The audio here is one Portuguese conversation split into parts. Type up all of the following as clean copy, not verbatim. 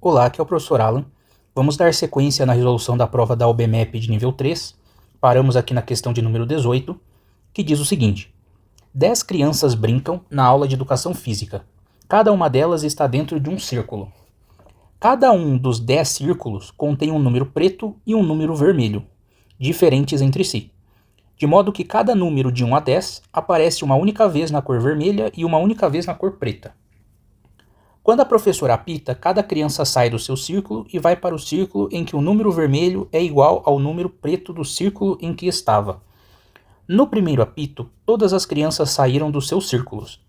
Olá, aqui é o professor Alan. Vamos dar sequência na resolução da prova da OBMEP de nível 3. Paramos aqui na questão de número 18, que diz o seguinte: 10 crianças brincam na aula de educação física. Cada uma delas está dentro de um círculo. Cada um dos 10 círculos contém um número preto e um número vermelho, diferentes entre si, de modo que cada número de 1 a 10 aparece uma única vez na cor vermelha e uma única vez na cor preta. Quando a professora apita, cada criança sai do seu círculo e vai para o círculo em que o número vermelho é igual ao número preto do círculo em que estava. No primeiro apito, todas as crianças saíram dos seus círculos.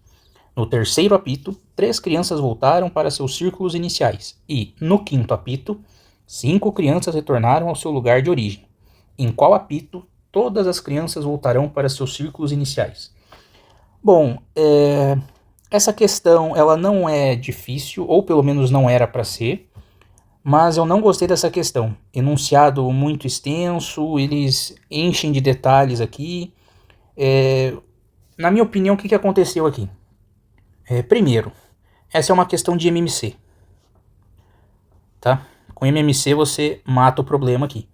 No terceiro apito, 3 crianças voltaram para seus círculos iniciais. E, no quinto apito, 5 crianças retornaram ao seu lugar de origem. Em qual apito, todas as crianças voltarão para seus círculos iniciais? Bom, essa questão ela não é difícil, ou pelo menos não era para ser, mas eu não gostei dessa questão. Enunciado muito extenso, eles enchem de detalhes aqui. Na minha opinião, o que aconteceu aqui? Primeiro, essa é uma questão de MMC. Tá? Com MMC você mata o problema aqui.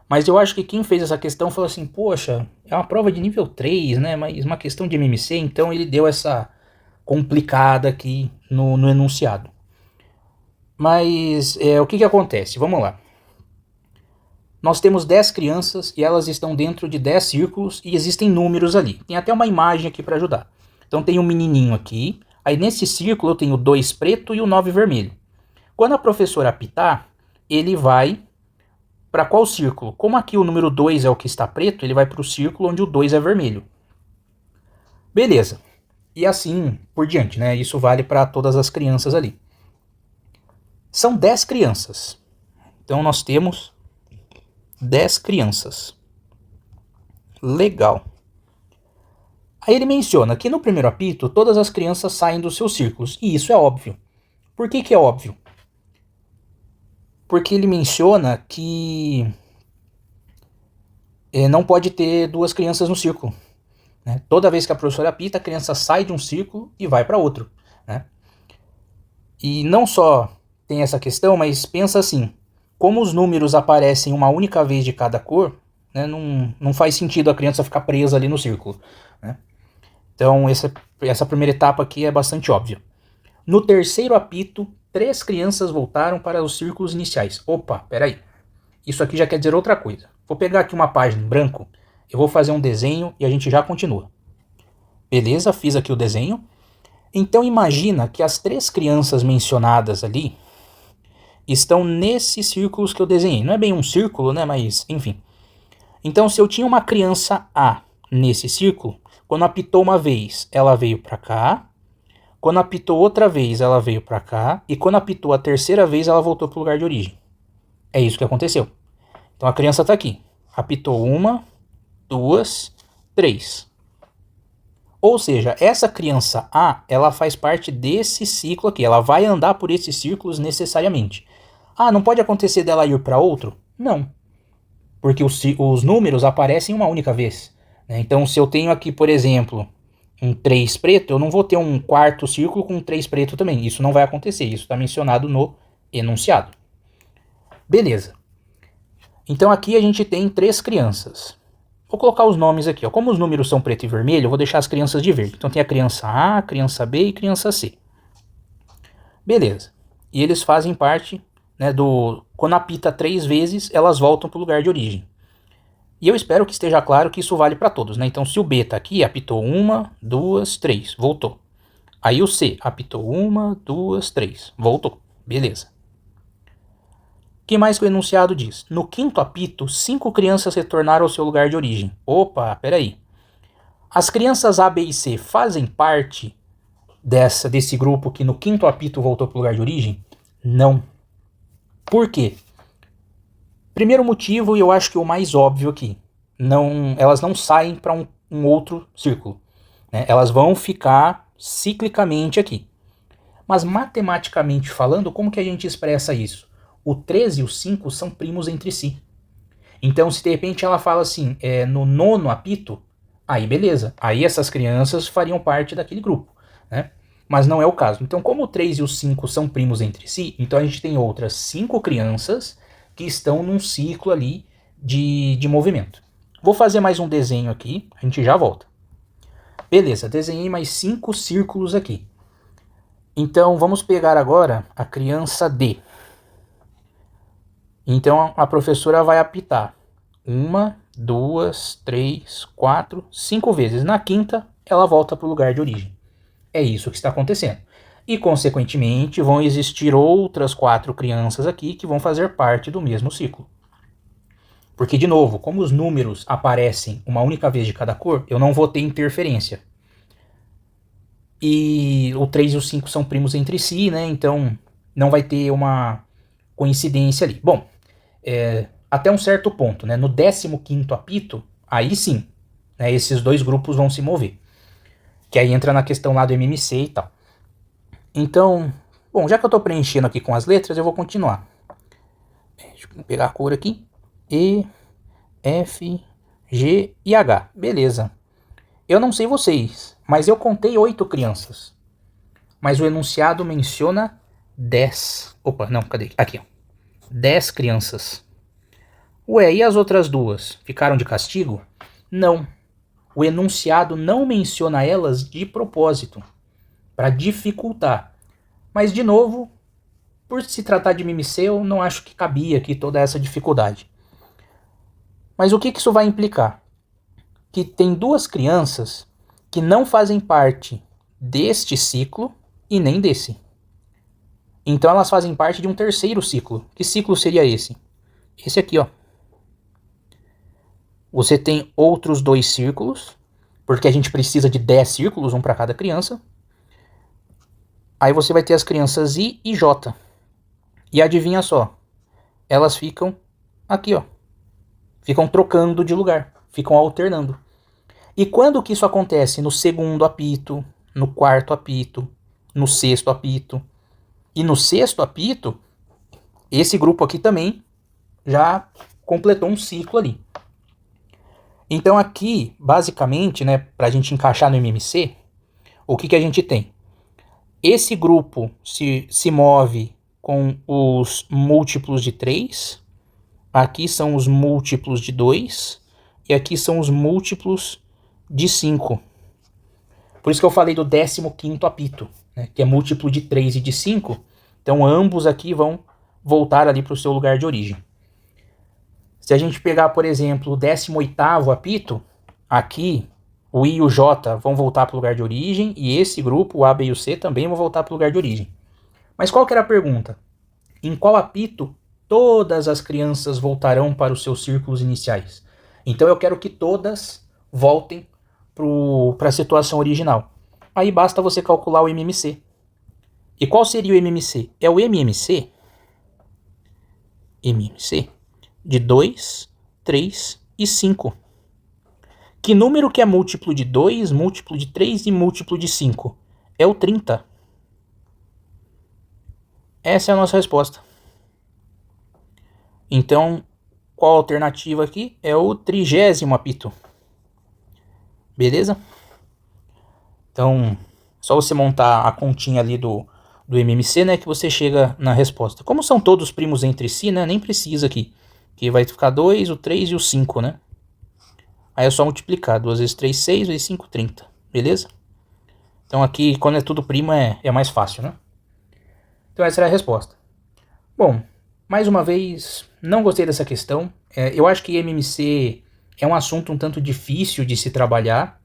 Mas eu acho que quem fez essa questão falou assim, poxa, é uma prova de nível 3, né? Mas uma questão de MMC, então ele deu essa complicada aqui no enunciado. Mas o que acontece? Vamos lá. Nós temos 10 crianças e elas estão dentro de 10 círculos e existem números ali. Tem até uma imagem aqui para ajudar. Então tem um menininho aqui, aí nesse círculo eu tenho 2 preto e o 9 vermelho. Quando a professora apitar, ele vai para qual círculo? Como aqui o número 2 é o que está preto, ele vai para o círculo onde o 2 é vermelho. Beleza. E assim por diante, né? Isso vale para todas as crianças ali. São 10 crianças. Então nós temos 10 crianças. Legal. Aí ele menciona que no primeiro apito todas as crianças saem dos seus círculos. E isso é óbvio. Por que é óbvio? Porque ele menciona que não pode ter 2 crianças no círculo. Né? Toda vez que a professora apita, a criança sai de um círculo e vai para outro. Né? E não só tem essa questão, mas pensa assim, como os números aparecem uma única vez de cada cor, né, não faz sentido a criança ficar presa ali no círculo. Né? Então essa primeira etapa aqui é bastante óbvia. No terceiro apito, 3 crianças voltaram para os círculos iniciais. Opa, peraí. Isso aqui já quer dizer outra coisa. Vou pegar aqui uma página em branco, eu vou fazer um desenho e a gente já continua. Beleza, fiz aqui o desenho. Então imagina que as 3 crianças mencionadas ali estão nesses círculos que eu desenhei. Não é bem um círculo, né? Mas, enfim. Então, se eu tinha uma criança A nesse círculo, quando apitou uma vez, ela veio para cá. Quando apitou outra vez, ela veio para cá. E quando apitou a terceira vez, ela voltou para o lugar de origem. É isso que aconteceu. Então, a criança está aqui. Apitou 1, 2, 3. Ou seja, essa criança A, ela faz parte desse ciclo aqui. Ela vai andar por esses círculos necessariamente. Ah, não pode acontecer dela ir para outro? Não. Porque os números aparecem uma única vez. Né? Então, se eu tenho aqui, por exemplo, um 3 preto, eu não vou ter um quarto círculo com um 3 preto também. Isso não vai acontecer. Isso está mencionado no enunciado. Beleza. Então, aqui a gente tem 3 crianças. Vou colocar os nomes aqui. Ó. Como os números são preto e vermelho, eu vou deixar as crianças de verde. Então, tem a criança A, a criança B e a criança C. Beleza. E eles fazem parte... Né, quando apita 3 vezes, elas voltam para o lugar de origem. E eu espero que esteja claro que isso vale para todos. Né? Então, se o B está aqui, apitou 1, 2, 3, voltou. Aí o C apitou 1, 2, 3, voltou. Beleza. O que mais que o enunciado diz? No quinto apito, 5 crianças retornaram ao seu lugar de origem. Opa, peraí. As crianças A, B e C fazem parte desse grupo que no quinto apito voltou para o lugar de origem? Não. Por quê? Primeiro motivo, e eu acho que o mais óbvio aqui, elas não saem para um outro círculo. Né? Elas vão ficar ciclicamente aqui. Mas matematicamente falando, como que a gente expressa isso? O 3 e o 5 são primos entre si. Então, se de repente ela fala assim, no nono apito, aí beleza. Aí essas crianças fariam parte daquele grupo. Né? mas não é o caso. Então, como o 3 e o 5 são primos entre si, então a gente tem outras 5 crianças que estão num ciclo ali de movimento. Vou fazer mais um desenho aqui, a gente já volta. Beleza, desenhei mais 5 círculos aqui. Então, vamos pegar agora a criança D. Então, a professora vai apitar 1, 2, 3, 4, 5 vezes. Na quinta, ela volta para o lugar de origem. É isso que está acontecendo. E, consequentemente, vão existir outras 4 crianças aqui que vão fazer parte do mesmo ciclo. Porque, de novo, como os números aparecem uma única vez de cada cor, eu não vou ter interferência. E o 3 e o 5 são primos entre si, né? Então não vai ter uma coincidência ali. Bom, até um certo ponto, né? No 15º apito, aí sim, né, esses dois grupos vão se mover. Que aí entra na questão lá do MMC e tal. Então, bom, já que eu estou preenchendo aqui com as letras, eu vou continuar. Deixa eu pegar a cor aqui. E, F, G e H. Beleza. Eu não sei vocês, mas eu contei 8 crianças. Mas o enunciado menciona 10. Opa, não, cadê? Aqui, ó. 10 crianças. Ué, e as outras 2? Ficaram de castigo? Não. O enunciado não menciona elas de propósito, para dificultar. Mas, de novo, por se tratar de MMC, eu não acho que cabia aqui toda essa dificuldade. Mas o que isso vai implicar? Que tem 2 crianças que não fazem parte deste ciclo e nem desse. Então elas fazem parte de um terceiro ciclo. Que ciclo seria esse? Esse aqui, ó. Você tem outros 2 círculos, porque a gente precisa de 10 círculos, um para cada criança. Aí você vai ter as crianças I e J. E adivinha só, elas ficam aqui, ó. Ficam trocando de lugar, ficam alternando. E quando que isso acontece? No segundo apito, no quarto apito, no sexto apito. E no sexto apito, esse grupo aqui também já completou um ciclo ali. Então aqui, basicamente, né, para a gente encaixar no MMC, o que a gente tem? Esse grupo se move com os múltiplos de 3, aqui são os múltiplos de 2, e aqui são os múltiplos de 5. Por isso que eu falei do 15º apito, né, que é múltiplo de 3 e de 5. Então ambos aqui vão voltar ali para o seu lugar de origem. Se a gente pegar, por exemplo, o 18º apito, aqui o I e o J vão voltar para o lugar de origem, e esse grupo, o A, B e o C, também vão voltar para o lugar de origem. Mas qual que era a pergunta? Em qual apito todas as crianças voltarão para os seus círculos iniciais? Então eu quero que todas voltem para a situação original. Aí basta você calcular o MMC. E qual seria o MMC? É o MMC de 2, 3 e 5. Que número que é múltiplo de 2, múltiplo de 3 e múltiplo de 5? É o 30. Essa é a nossa resposta. Então, qual a alternativa aqui? É o 30º apito. Beleza? Então, só você montar a continha ali do MMC, né, que você chega na resposta. Como são todos primos entre si, né, nem precisa aqui. Que vai ficar 2, o 3 e o 5, né? Aí é só multiplicar. 2 vezes 3, 6, vezes 5, 30. Beleza? Então aqui, quando é tudo primo, é mais fácil, né? Então essa era a resposta. Bom, mais uma vez, não gostei dessa questão. Eu acho que MMC é um assunto um tanto difícil de se trabalhar,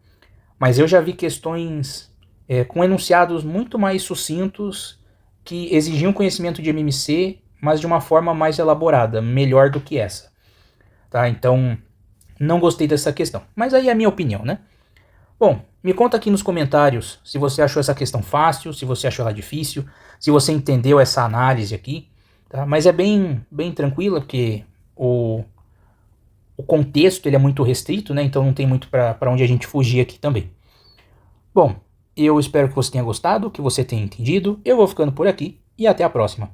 mas eu já vi questões com enunciados muito mais sucintos que exigiam conhecimento de MMC, mas de uma forma mais elaborada, melhor do que essa. Tá? Então, não gostei dessa questão. Mas aí é a minha opinião, né? Bom, me conta aqui nos comentários se você achou essa questão fácil, se você achou ela difícil, se você entendeu essa análise aqui. Tá? Mas é bem tranquila, porque o contexto ele é muito restrito, né? Então não tem muito para onde a gente fugir aqui também. Bom, eu espero que você tenha gostado, que você tenha entendido. Eu vou ficando por aqui e até a próxima.